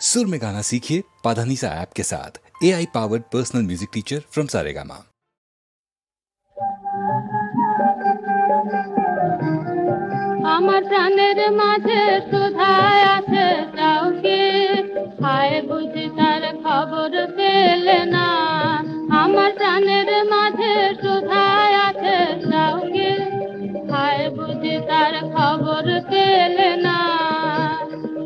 सुर में गाना सीखिए पाधानीसा ऐप के साथ। AI powered personal music teacher from Saregama. আমার প্রাণের মাঝে সুধায় আছে কাউকে, হায় বুঝি তার খবর পেলে না। আমার প্রাণের মাঝে সুধায় আছে কাউকে, হায় বুঝি তার খবর পেলে না।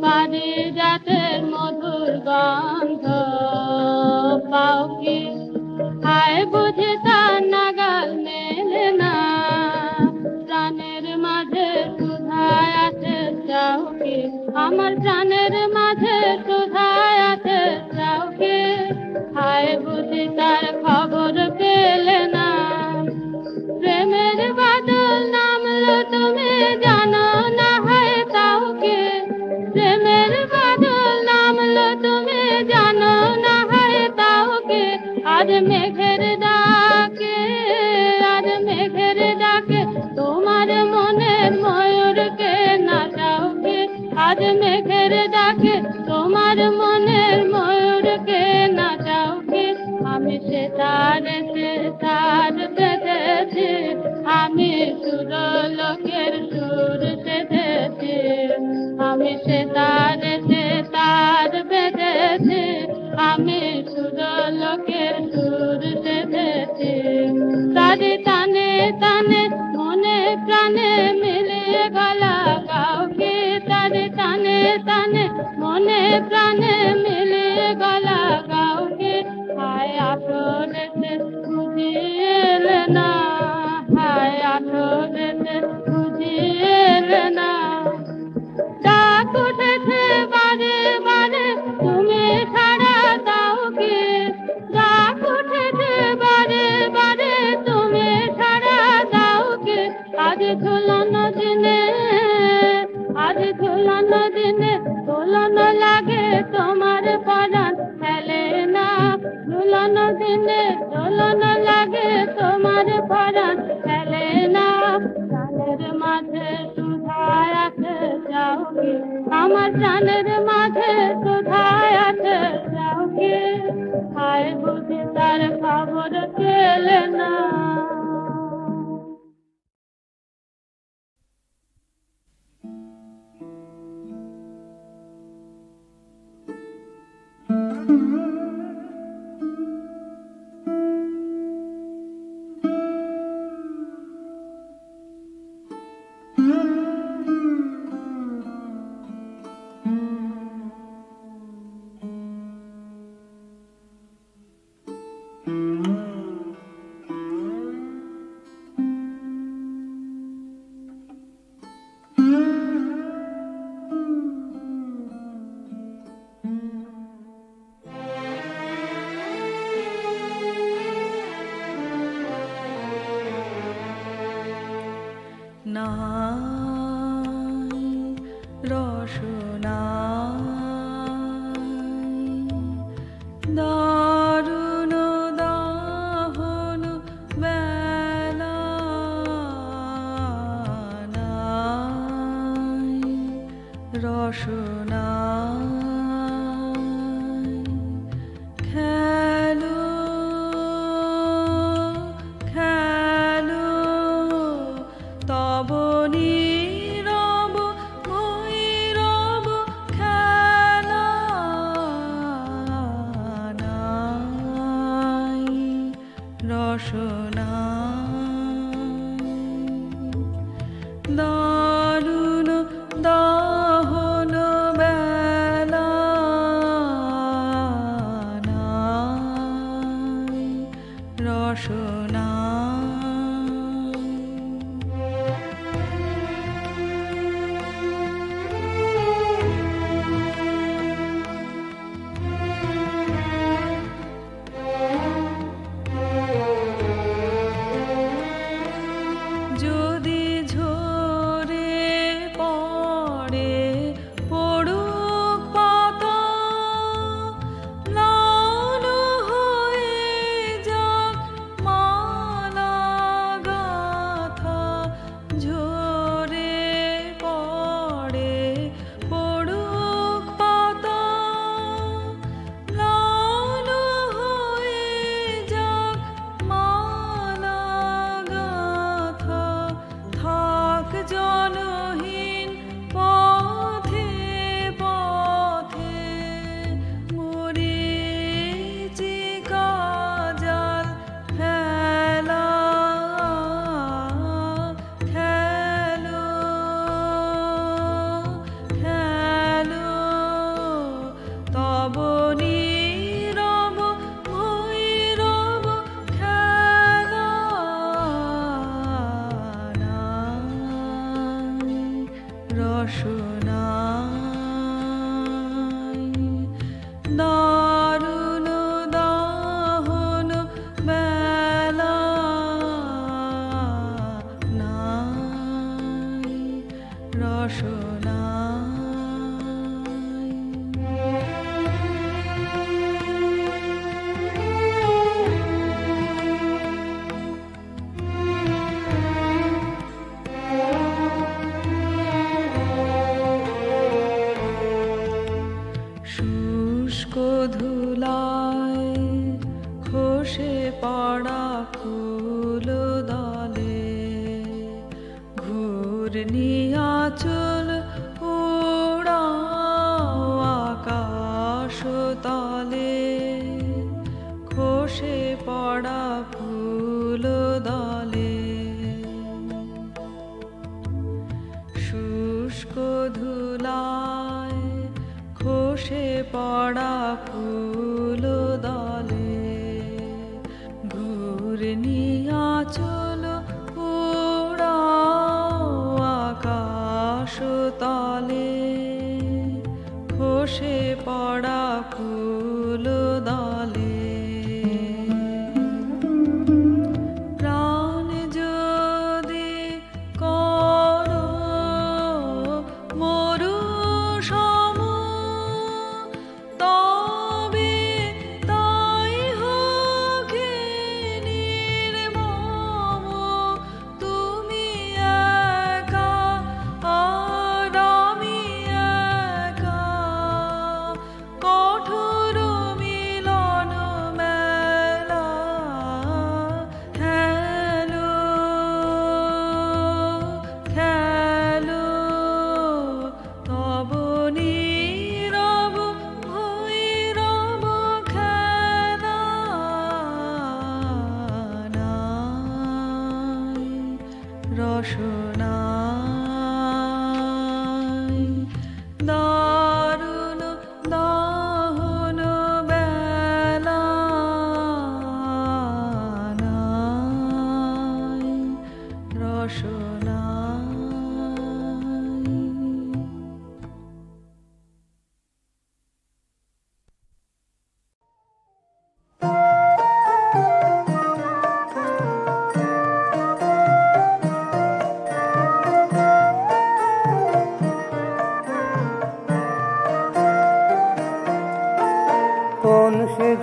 পারিজাতের মধুর গন্ধ পাও কি, হায় বুঝি তার নাগাল মেলে না। প্রাণের মাঝে সুধায় আছে কাউকে, আমার প্রাণের মাঝে সুধায় আছে কাউকে, হায় বুঝি তার খবর পেলে না। প্রেমের বাদল নামলো তুমি জানো না হয় কাউকে, প্রেমের বাদল নামলো তুমি জানো না হয় কাউকে। আজ মেঘের ডাকে, আজ মেঘের ডাকে তোমার মনের ময়ূরকে নাচাওকে। আজ মেঘের ডাকে তোমার মনের ময়ূরকে নাচাওকে। আমি সে তার বেঁধেছি, আমি সুরলোকের সুর সেধেছি। আমি সে তার বেঁধেছি, আমি সুরলোকের সুর সেধেছি। তারে টানে টানে মনে প্রাণে মিলিয়ে গলা কাউকে, তারে টানে টানে মনে প্রাণে মিলিয়ে গলা কাউকে। হায় আসলেতে বুঝিয়ে এলে না, হায় আসলেতে বুঝিয়ে এলে না। ডাক উঠেছে বারে বারে তুমি ছাড়া কাউকে, ডাক উঠেছে বারে বারে তুমি ছাড়া কাউকে। আজ ঝুলানো দিনে, আজ ঝুলানো দিনে ঝুলানো লাগে তোমার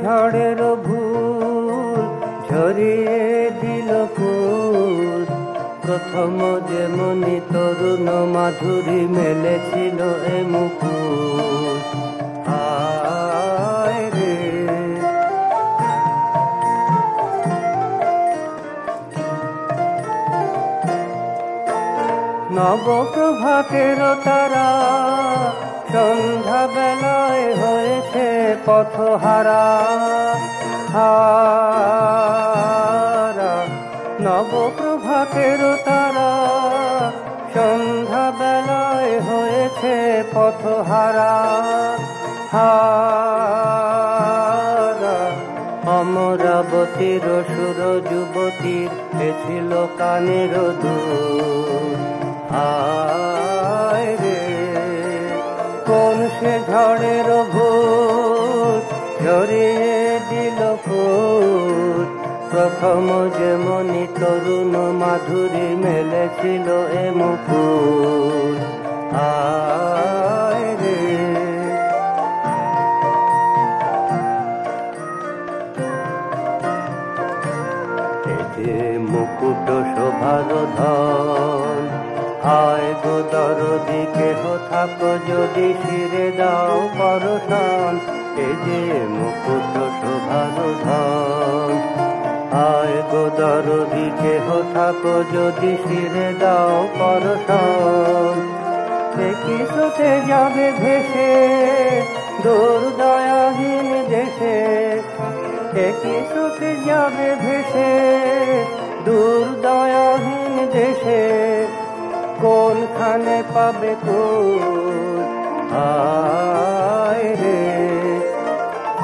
ঝড়ের ভুল ঝরিয়ে দিল ফুল, প্রথম যেমনি তরুণ মাধুরী মেলেছিল এ মুকুল। হায় রে নবপ্রভাতের তারা সন্ধ্যা বেলায় হয়েছে পথহারা। হারা নবপ্রভাতের তারা সন্ধ্যা বেলায় হয়েছে পথহারা। হারা অমরাবতীর সুর যুবতীর এছিল কানের দুল। হায় রে কোন সে ঝড়ের ভূত ঝরিয়ে দিল ফুল, প্রথম যেমনি তরুণ মাধুরী মেলেছিল এ মুকুল। হায় রে এ যে মুকুট শোভার ধন, আয় গো দরদি কেহ থাকো যদি শিরে দাও পরশান। এ যে মুকুট শোভার ধন, আয় গো দরদি কেহ থাকো যদি শিরে দাও পরশান। এ কি স্রোতে যাবে ভেসে দূর দয়াহীন দেশে, এ কি স্রোতে যাবে ভেসে দূর দয়াহীন দেশে, কোনখানে পাবে কুল। হায় রে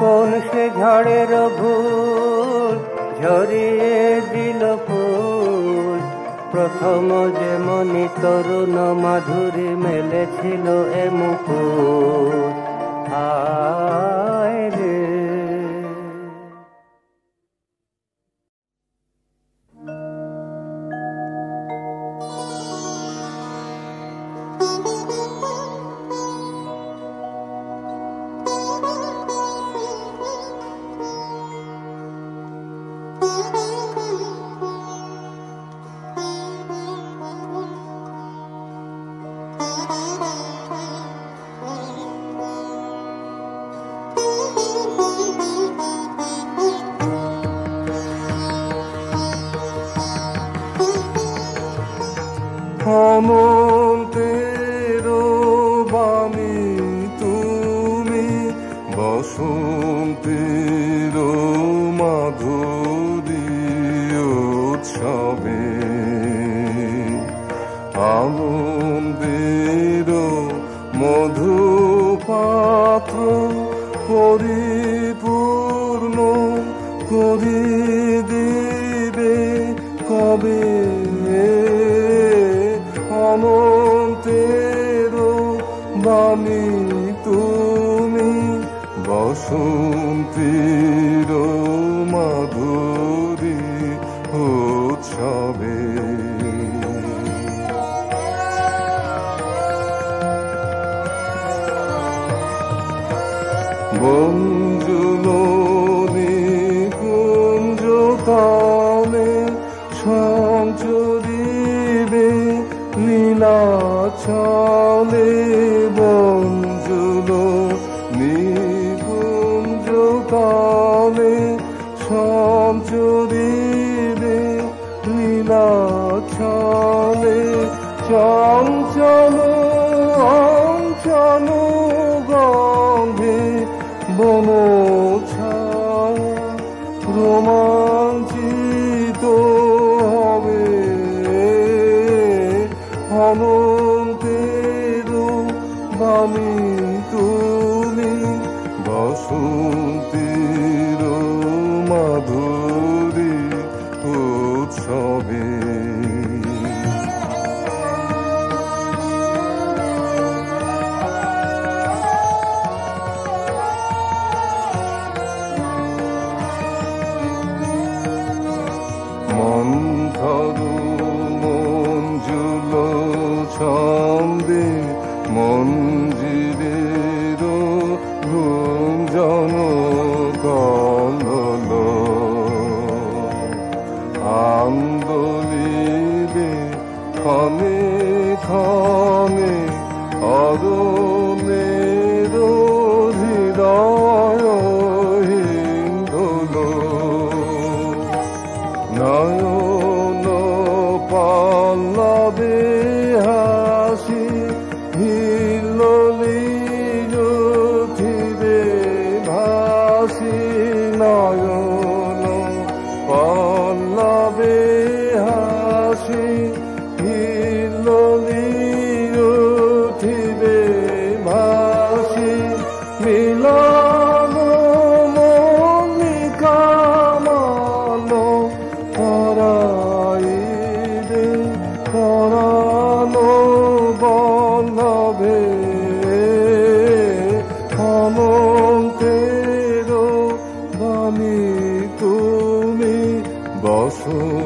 কোন সে ঝড়ের ভুল ঝরিয়ে দিল ফুল, প্রথম যে মনি তরুণ মাধুরী মেলেছিল এ মুকুট। হায় রে অনন্তের বাণী তুমি, বসন্তের মাধুরী উৎসবে, আনন্দের মধুপাত্র পরিপূর্ণ করি দিবে কবে। অনন্তের বাণী তুমি, বসন্তের মাধুরী উৎসবে। বঞ্জুল নিকুঞ্জ তালে সঞ্চরিবে লীলাচলে, বঞ্জুল নিকুঞ্জ তালে সঞ্চরিবে লীলাচলে, চঞ্চল অঞ্চল গন্ধে বনছায়া রোমাঞ্চিত হবে। অনন্তের বাণী তুমি, বসন্তের মাধুরী উৎসবে। মন্থর মঞ্জুল ছন্দে মঞ্জিরের গুঞ্জন কলল, আন্দোলিবে ক্ষণে ক্ষণে অরণের হৃদয় হিন্দোল, নয়ন পল্লবে হাসি হিল্লোলিল উঠিবে ভাসি, নয়ন পল্লবে হাসি হিল্লোলিল উঠিবে ভাসি, মিলন মল্লিকা মাল পরাইবে পরানো বল্লভে। অনন্তের বাণী তুমি, বসন্ত